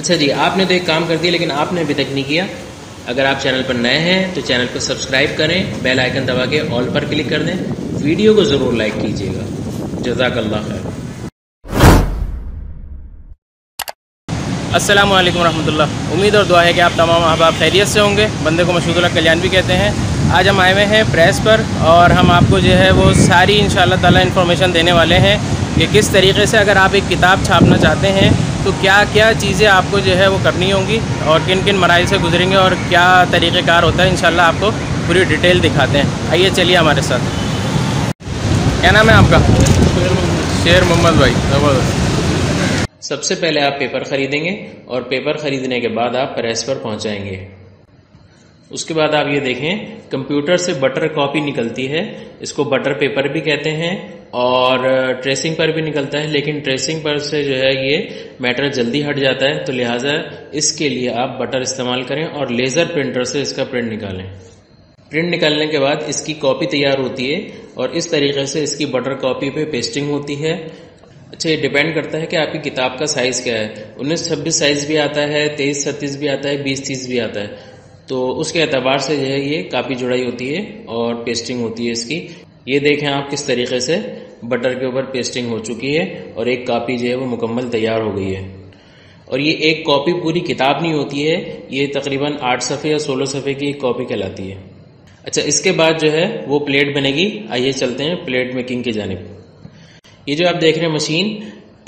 अच्छा जी, आपने तो एक काम कर दिया लेकिन आपने अभी तक नहीं किया। अगर आप चैनल पर नए हैं तो चैनल को सब्सक्राइब करें, बेल आइकन दबा के ऑल पर क्लिक कर दें, वीडियो को ज़रूर लाइक कीजिएगा। जज़ाकल्लाह खैर। अस्सलामु अलैकुम रहमतुल्लाह। उम्मीद और दुआ है कि आप तमाम अहबाब खैरियत से होंगे। बंदे को मशहूदुल्लाह कल्याण भी कहते हैं। आज हम आए हुए हैं प्रेस पर और हम आपको जो है वो सारी इंशाअल्लाह ताला इन्फॉर्मेशन देने वाले हैं कि किस तरीके से अगर आप एक किताब छापना चाहते हैं तो क्या क्या चीज़ें आपको जो है वो करनी होंगी और किन किन मराइल से गुजरेंगे और क्या तरीक़ेकार होता है। इंशाअल्लाह आपको पूरी डिटेल दिखाते हैं। आइए चलिए हमारे साथ। क्या नाम है आपका? शेर मोहम्मद भाई, ज़बरदस्त। सबसे पहले आप पेपर ख़रीदेंगे और पेपर ख़रीदने के बाद आप प्रेस पर पहुंचाएंगे। उसके बाद आप ये देखें, कंप्यूटर से बटर कॉपी निकलती है, इसको बटर पेपर भी कहते हैं और ट्रेसिंग पर भी निकलता है, लेकिन ट्रेसिंग पर से जो है ये मैटर जल्दी हट जाता है, तो लिहाजा इसके लिए आप बटर इस्तेमाल करें और लेज़र प्रिंटर से इसका प्रिंट निकालें। प्रिंट निकालने के बाद इसकी कॉपी तैयार होती है और इस तरीके से इसकी बटर कॉपी पे पेस्टिंग होती है। अच्छा, ये डिपेंड करता है कि आपकी किताब का साइज़ क्या है। 19-26 साइज़ भी आता है, 23-36 भी आता है, 20-30 भी आता है, तो उसके एतबार से जो है ये कापी जुड़ाई होती है और पेस्टिंग होती है इसकी। ये देखें आप किस तरीके से बटर के ऊपर पेस्टिंग हो चुकी है और एक कॉपी जो है वो मुकम्मल तैयार हो गई है। और ये एक कॉपी पूरी किताब नहीं होती है, ये तकरीबन 8 सफ़े या 16 सफ़े की एक कॉपी कहलाती है। अच्छा, इसके बाद जो है वो प्लेट बनेगी। आइए चलते हैं प्लेट मेकिंग की जानिब। ये जो आप देख रहे हैं मशीन,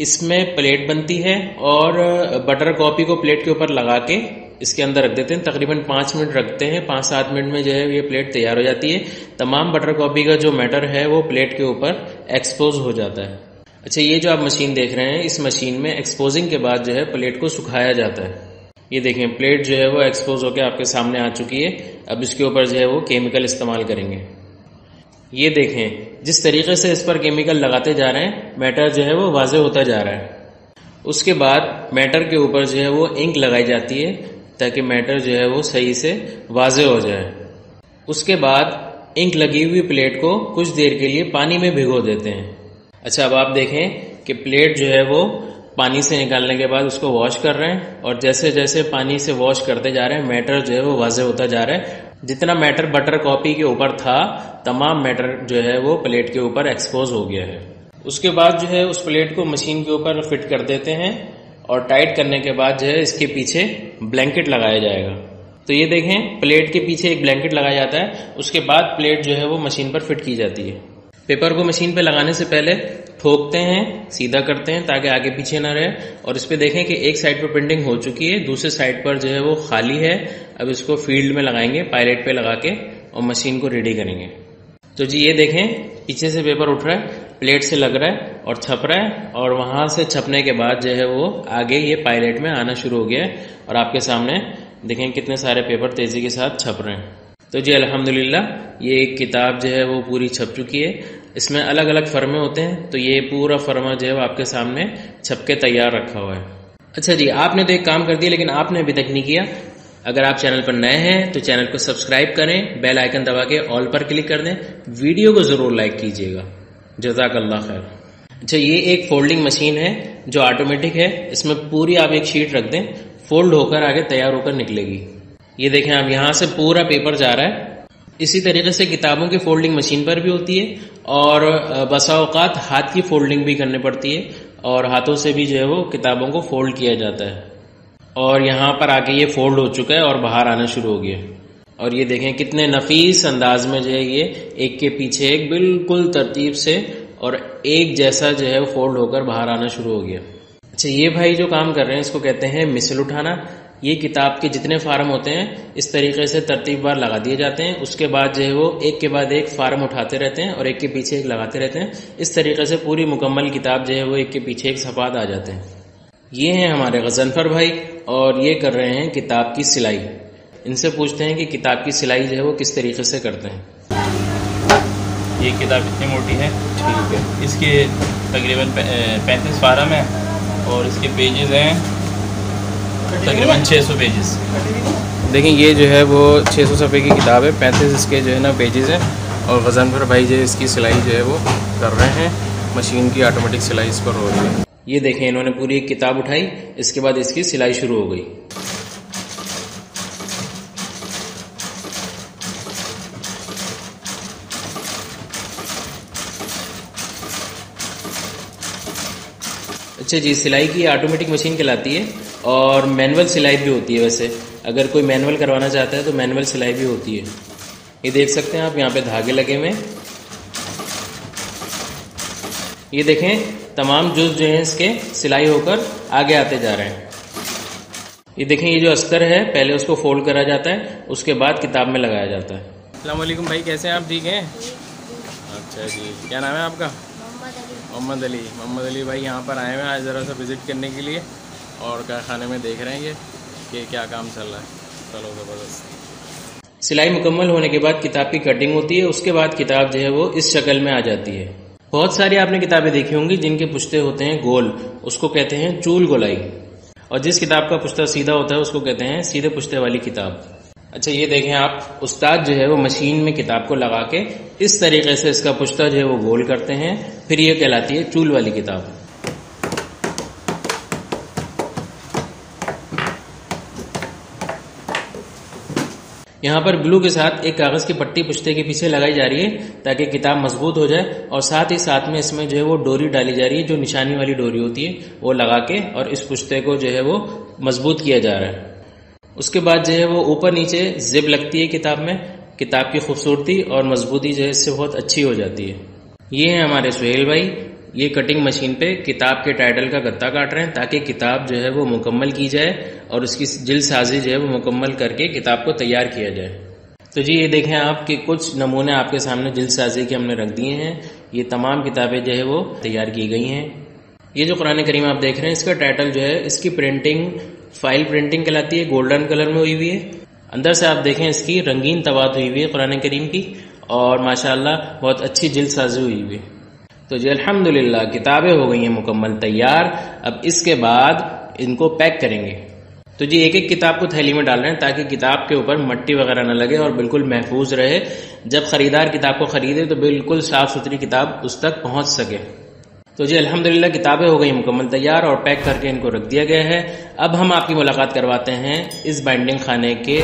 इसमें प्लेट बनती है और बटर कॉपी को प्लेट के ऊपर लगा के इसके अंदर रख देते हैं। तकरीबन 5 मिनट रखते हैं, 5-7 मिनट में जो है ये प्लेट तैयार हो जाती है। तमाम बटर कॉपी का जो मैटर है वो प्लेट के ऊपर एक्सपोज हो जाता है। अच्छा, ये जो आप मशीन देख रहे हैं, इस मशीन में एक्सपोजिंग के बाद जो है प्लेट को सुखाया जाता है। ये देखें, प्लेट जो है वो एक्सपोज होकर आपके सामने आ चुकी है। अब इसके ऊपर जो है वो केमिकल इस्तेमाल करेंगे। ये देखें, जिस तरीके से इस पर केमिकल लगाते जा रहे हैं, मैटर जो है वो वाज़े होता जा रहा है। उसके बाद मैटर के ऊपर जो है वो इंक लगाई जाती है ताकि मैटर जो है वो सही से वाज़े हो जाए। उसके बाद इंक लगी हुई प्लेट को कुछ देर के लिए पानी में भिगो देते हैं। अच्छा, अब आप देखें कि प्लेट जो है वो पानी से निकालने के बाद उसको वॉश कर रहे हैं और जैसे जैसे पानी से वॉश करते जा रहे हैं मैटर जो है वो वाज़े होता जा रहा है। जितना मैटर बटर कॉपी के ऊपर था, तमाम मैटर जो है वो प्लेट के ऊपर एक्सपोज हो गया है। उसके बाद जो है उस प्लेट को मशीन के ऊपर फिट कर देते हैं और टाइट करने के बाद जो है इसके पीछे ब्लैंकेट लगाया जाएगा। तो ये देखें, प्लेट के पीछे एक ब्लैंकेट लगाया जाता है। उसके बाद प्लेट जो है वो मशीन पर फिट की जाती है। पेपर को मशीन पे लगाने से पहले ठोकते हैं, सीधा करते हैं ताकि आगे पीछे ना रहे। और इस पे देखें कि एक साइड पर प्रिंटिंग हो चुकी है, दूसरे साइड पर जो है वो खाली है। अब इसको फील्ड में लगाएंगे, पायलट पे लगा के, और मशीन को रेडी करेंगे। तो जी ये देखें, पीछे से पेपर उठ रहा है, प्लेट से लग रहा है और छप रहा है, और वहां से छपने के बाद जो है वो आगे ये पायलट में आना शुरू हो गया है और आपके सामने देखें कितने सारे पेपर तेजी के साथ छप रहे हैं। तो जी अल्हम्दुलिल्लाह, ये एक किताब जो है वो पूरी छप चुकी है। इसमें अलग अलग फर्मे होते हैं, तो ये पूरा फर्मा जो है वो आपके सामने छप के तैयार रखा हुआ है। अच्छा जी, आपने तो एक काम कर दिया लेकिन आपने अभी तक नहीं किया। अगर आप चैनल पर नए हैं तो चैनल को सब्सक्राइब करें, बेल आइकन दबा के ऑल पर क्लिक कर दें, वीडियो को जरूर लाइक कीजिएगा। जज़ाकल्लाह खैर। अच्छा, ये एक फोल्डिंग मशीन है जो ऑटोमेटिक है। इसमें पूरी आप एक शीट रख दें, फोल्ड होकर आगे तैयार होकर निकलेगी। ये देखें आप, यहाँ से पूरा पेपर जा रहा है। इसी तरीके से किताबों की फोल्डिंग मशीन पर भी होती है और बसा औकात हाथ की फोल्डिंग भी करनी पड़ती है और हाथों से भी जो है वो किताबों को फोल्ड किया जाता है। और यहाँ पर आके ये फोल्ड हो चुका है और बाहर आना शुरू हो गया। और ये देखें कितने नफीस अंदाज में जो है ये एक के पीछे एक बिल्कुल तरतीब से और एक जैसा जो है फोल्ड होकर बाहर आना शुरू हो गया। अच्छा, ये भाई जो काम कर रहे हैं इसको कहते हैं मिसल उठाना। ये किताब के जितने फार्म होते हैं इस तरीके से तरतीबवार लगा दिए जाते हैं। उसके बाद जो है वो एक के बाद एक फार्म उठाते रहते हैं और एक के पीछे एक लगाते रहते हैं। इस तरीके से पूरी मुकम्मल किताब जो है वो एक के पीछे एक सफाद आ जाते हैं। ये हैं हमारे गजनफर भाई और ये कर रहे हैं किताब की सिलाई। इनसे पूछते हैं कि किताब की सिलाई जो है वो किस तरीके से करते हैं। ये किताब इतनी मोटी है, ठीक है। इसके तकरीबन 35 फार्म है और इसके पेजेस हैं तकरीबन 600 पेजेस। देखें, ये जो है वो 600 सफ़े की किताब है, 35 इसके जो है ना पेजेस हैं। और गजनफर भाई जो इसकी सिलाई जो है वो कर रहे हैं, मशीन की ऑटोमेटिक सिलाई इस पर हो रही है। ये देखें, इन्होंने पूरी एक किताब उठाई, इसके बाद इसकी सिलाई शुरू हो गई। अच्छा जी, सिलाई की ऑटोमेटिक मशीन कहलाती है और मैनुअल सिलाई भी होती है। वैसे अगर कोई मैनुअल करवाना चाहता है तो मैनुअल सिलाई भी होती है। ये देख सकते हैं आप, यहाँ पे धागे लगे हुए हैं। ये देखें, तमाम जुज़ जो हैं इसके सिलाई होकर आगे आते जा रहे हैं। ये देखें, ये जो अस्तर है पहले उसको फोल्ड करा जाता है, उसके बाद किताब में लगाया जाता है। अस्सलाम वालेकुम भाई, कैसे हैं आप? ठीक हैं? अच्छा जी, क्या नाम है आपका? मोहम्मद अली। मोहम्मद अली भाई यहाँ पर आए हुए हैं आज ज़रा सा विज़िट करने के लिए और कारखाने में देख रहे हैं ये कि क्या काम चल रहा है। चलो ज़बरदस्त। सिलाई मुकम्मल होने के बाद किताब की कटिंग होती है, उसके बाद किताब जो है वो इस शक्ल में आ जाती है। बहुत सारी आपने किताबें देखी होंगी जिनके पुश्ते होते हैं गोल, उसको कहते हैं चूल गोलाई, और जिस किताब का पुश्ता सीधा होता है उसको कहते हैं सीधे पुश्ते वाली किताब। अच्छा, ये देखें आप, उस्ताद जो है वो मशीन में किताब को लगा के इस तरीके से इसका पुश्ता जो है वो गोल करते हैं, फिर ये कहलाती है चूल वाली किताब। यहाँ पर ग्लू के साथ एक कागज की पट्टी पुश्ते के पीछे लगाई जा रही है ताकि किताब मजबूत हो जाए, और साथ ही साथ में इसमें जो है वो डोरी डाली जा रही है, जो निशानी वाली डोरी होती है वो लगा के, और इस पुश्ते को जो है वो मजबूत किया जा रहा है। उसके बाद जो है वो ऊपर नीचे जिप लगती है किताब में, किताब की खूबसूरती और मजबूती जो है इससे बहुत अच्छी हो जाती है। ये हैं हमारे सुहेल भाई, ये कटिंग मशीन पे किताब के टाइटल का गत्ता काट रहे हैं ताकि किताब जो है वो मुकम्मल की जाए और उसकी जिल्द साजी जो है वो मुकम्मल करके किताब को तैयार किया जाए। तो जी, ये देखें आप कि कुछ नमूने आपके सामने जिल्द साजी के हमने रख दिए हैं। ये तमाम किताबें जो है वो तैयार की गई हैं। ये जो कुरान करीम आप देख रहे हैं, इसका टाइटल जो है, इसकी प्रिंटिंग फाइल प्रिंटिंग कहलाती है, गोल्डन कलर में हुई हुई है। अंदर से आप देखें इसकी रंगीन तवात हुई हुई है कुरान करीम की, और माशाअल्लाह बहुत अच्छी जिल्द साजी हुई हुई है। तो जी अल्हम्दुलिल्लाह किताबें हो गई हैं मुकम्मल तैयार। अब इसके बाद इनको पैक करेंगे। तो जी एक एक किताब को थैली में डाल रहे हैं ताकि किताब के ऊपर मट्टी वगैरह न लगे और बिल्कुल महफूज रहे। जब खरीदार किताब को खरीदे तो बिल्कुल साफ सुथरी किताब उस तक पहुंच सके। तो जी अल्हम्दुलिल्लाह किताबें हो गई मुकम्मल तैयार और पैक करके इनको रख दिया गया है। अब हम आपकी मुलाकात करवाते हैं इस बाइंडिंग खाने के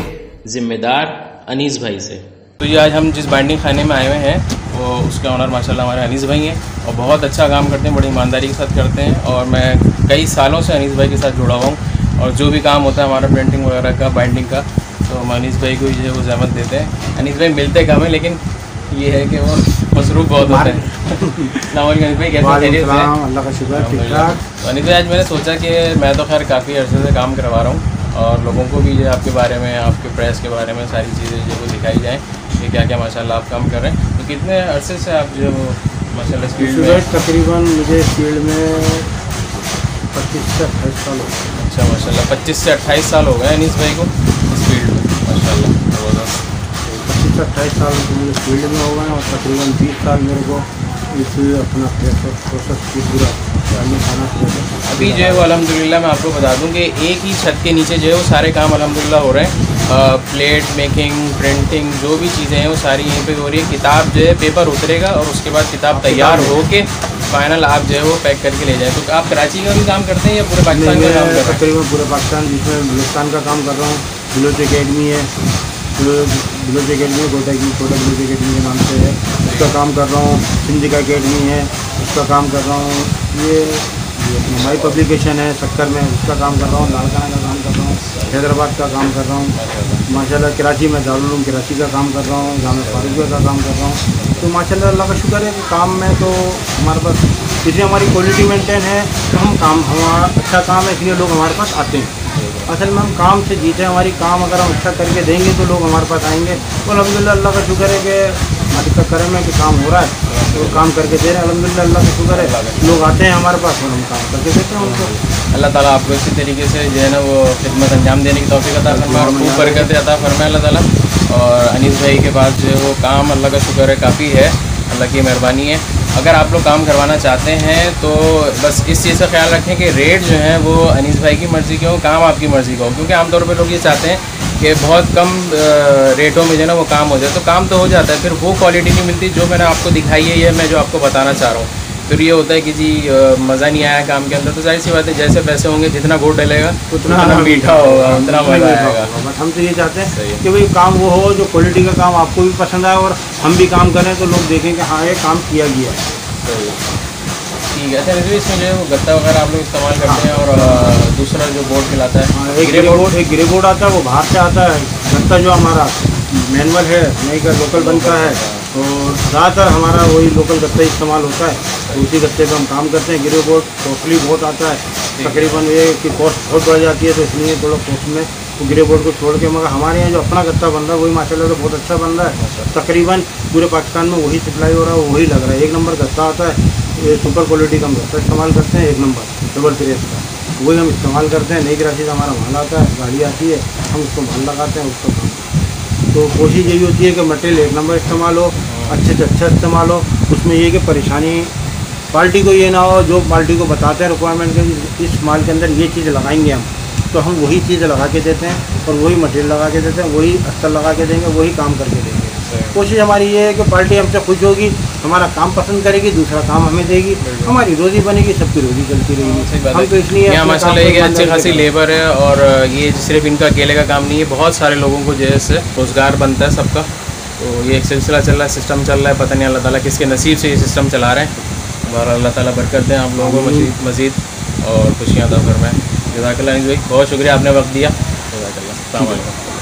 जिम्मेदार अनीस भाई से। तो ये आज हम जिस बाइंडिंग खाने में आए हुए हैं वो उसके ऑनर माशाल्लाह हमारे अनीस भाई हैं और बहुत अच्छा काम करते हैं, बड़ी ईमानदारी के साथ करते हैं। और मैं कई सालों से अनीस भाई के साथ जुड़ा हुआ हूँ और जो भी काम होता है हमारा प्रिंटिंग वगैरह का, बाइंडिंग का, तो हम अनीस भाई को जो है वो ज़हमत देते हैं। अनीस भाई मिलते कम है लेकिन ये है कि वो मसरूफ़ बहुत होते हैं। अनीस भाई कैसे? अल्लाह का शुक्र, ठीक ठाक। तो अनीस भाई आज मैंने सोचा कि मैं तो खैर काफ़ी अर्से से काम करवा रहा हूँ और लोगों को भी जो आपके बारे में, आपके प्रेस के बारे में सारी चीज़ें जो वो दिखाई जाएँ कि क्या क्या माशाल्लाह आप काम कर रहे हैं। तो कितने अरसे से आप जो माशाल्लाह इस फील्ड में? तकरीबन मुझे फील्ड में 25 से 28 साल हो गए। अच्छा माशाल्लाह 25 से 28 साल हो गए अनीस भाई को इस फील्ड में, माशाल्लाह ज़बरदस्त। 25 से 28 साल मुझे फील्ड में हो गए और तकरीबन 20 साल मेरे को इस अपना प्रोसेस की पूरा खाना। अभी जो है वो अल्हम्दुलिल्लाह मैं आपको बता दूं कि एक ही छत के नीचे जो है वो सारे काम अल्हम्दुलिल्लाह हो रहे हैं। प्लेट मेकिंग, प्रिंटिंग, जो भी चीज़ें हैं वो सारी यहीं पे हो रही है। किताब जो है पेपर उतरेगा और उसके बाद किताब तैयार हो के फाइनल आप जो है वो पैक करके ले जाएँ। तो आप कराची का भी काम करते हैं या पूरे पाकिस्तान का काम कर रहे हैं? तकरीबन पूरे पाकिस्तान, जिसमें बलूचिस्तान का काम कर रहा हूँ। बलूच अकेडमी है, बलूच अकेडमी कोटा बलूच अकेडमी के नाम से है, उसका काम कर रहा हूँ। सिंध का अकेडमी है, उसका काम कर रहा हूँ। ये हमारी पब्लिकेशन है सक्कर में, उसका काम कर रहा हूँ। लालखाना का काम कर रहा हूँ, हैदराबाद का काम कर रहा हूँ। माशाल्लाह कराची में दारुल उलूम कराची का काम कर रहा हूँ, जामे फारूकिया का काम कर रहा हूँ। तो माशाल्लाह अल्लाह का शुक्र है कि काम में तो हमारे पास इसलिए हमारी क्वालिटी मेंटेन है, तो हम काम हमारा अच्छा काम है इसलिए लोग हमारे पास आते हैं। असल में हम काम से जीते हैं, हमारी काम अगर हम अच्छा करके देंगे तो लोग हमारे पास आएंगे। तो अल्हम्दुलिल्लाह अल्लाह का शुक्र है कि मालिक का करम है कि काम हो रहा है तो काम करके दे रहे हैं। अल्हम्दुलिल्लाह अल्लाह का शुक्र है, लोग आते हैं हमारे पास और हम काम करके देते हैं उनको। अल्लाह ताला आपको इसी तरीके से जो है ना वो खिदमत अंजाम देने की तौफीक अता फरमाए और खूब बरकत अता फरमाए अल्लाह ताला। और अनीस भाई के पास जो है वो काम अल्लाह का शुक्र है काफ़ी है, अल्लाह की मेहरबानी है। अगर आप लोग काम करवाना चाहते हैं तो बस इस चीज़ का ख्याल रखें कि रेट जो है वो अनीस भाई की मर्ज़ी के हो, काम आपकी मर्ज़ी का हो। क्योंकि आमतौर पर लोग ये चाहते हैं कि बहुत कम रेटों में जो है ना वो काम हो जाए, तो काम तो हो जाता है, फिर वो क्वालिटी नहीं मिलती जो मैंने आपको दिखाई है या मैं जो आपको बताना चाह रहा हूँ। फिर ये होता है कि जी मज़ा नहीं आया काम के अंदर, तो जाहिर सी बात है जैसे पैसे होंगे जितना गुड़ डलेगा उतना मीठा होगा, उतना मज़ा आएगा। बट हम तो ये चाहते सही हैं है। कि भाई काम वो हो जो क्वालिटी का काम आपको भी पसंद आए और हम भी काम करें तो लोग देखें कि हाँ ये काम किया गया है। सही है। ठीक है। अच्छा ऋषि, इसमें जो है वो गत्ता वगैरह आप लोग इस्तेमाल करते हैं, और दूसरा जो बोर्ड खिलाता है एक ग्रे बोर्ड आता है, वो बाहर से आता है। गत्ता जो हमारा मैनुअल है नहीं का लोकल बनता है, और ज़्यादातर हमारा वही लोकल गत्ता इस्तेमाल होता है, तो उसी गत्ते पे हम काम करते हैं। ग्रे बोर्ड कॉस्टली बहुत आता है, तकरीबन ये कि कॉस्ट बहुत बढ़ जाती है, तो इसलिए थोड़ा कॉस्ट में तो ग्रे बोर्ड को छोड़ के, मगर हमारे यहाँ जो अपना गत्ता बन रहा है वही माशाल्लाह तो बहुत अच्छा बन रहा है। तकरीबन पूरे पाकिस्तान में वही सप्लाई हो रहा है, वही लग रहा है। एक नंबर गत्ता आता है, ये सुपर क्वालिटी का हम गत्ता इस्तेमाल करते हैं, 1 नंबर डबल प्रेस का, वही हम इस्तेमाल करते हैं। नई कराची से हमारा माल आता है, गाड़ी आती है, हम उसको माल लगाते हैं, उसको काम करते हैं। तो कोशिश यही होती है कि मटेरियल 1 नंबर इस्तेमाल हो, अच्छे से अच्छा इस्तेमाल हो। उसमें ये कि परेशानी पार्टी को ये ना हो, जो पार्टी को बताते हैं रिक्वायरमेंट के इस माल के अंदर ये चीज़ लगाएंगे हम, तो हम वही चीज़ लगा के देते हैं और वही मटेरियल लगा के देते हैं, वही अस्तर लगा के देंगे, वही काम करके देंगे। कोशिश हमारी ये है कि पार्टी हमसे खुश होगी, हमारा काम पसंद करेगी, दूसरा काम हमें देगी, हमारी रोज़ी बनेगी, सबकी रोज़ी चलती रहेगी। हम तो इसलिए यहाँ माशाल्लाह ये अच्छी खासी लेबर है, और ये सिर्फ इनका अकेले का काम नहीं है, बहुत सारे लोगों को जो है इससे रोज़गार बनता है सबका। तो ये एक सिलसिला चल रहा है, सिस्टम चल रहा है, पता नहीं अल्लाह ताला किसके नसीब से ये सिस्टम चला रहे हैं। और अल्लाह ताला बरकत दें आप लोगों को मज़ीद और खुशियाँ अता फरमाएं। जज़ाकल्लाह अनीस भाई, बहुत शुक्रिया आपने वक्त दिया। जज़ाकल्लाह, अस्सलाम वालेकुम।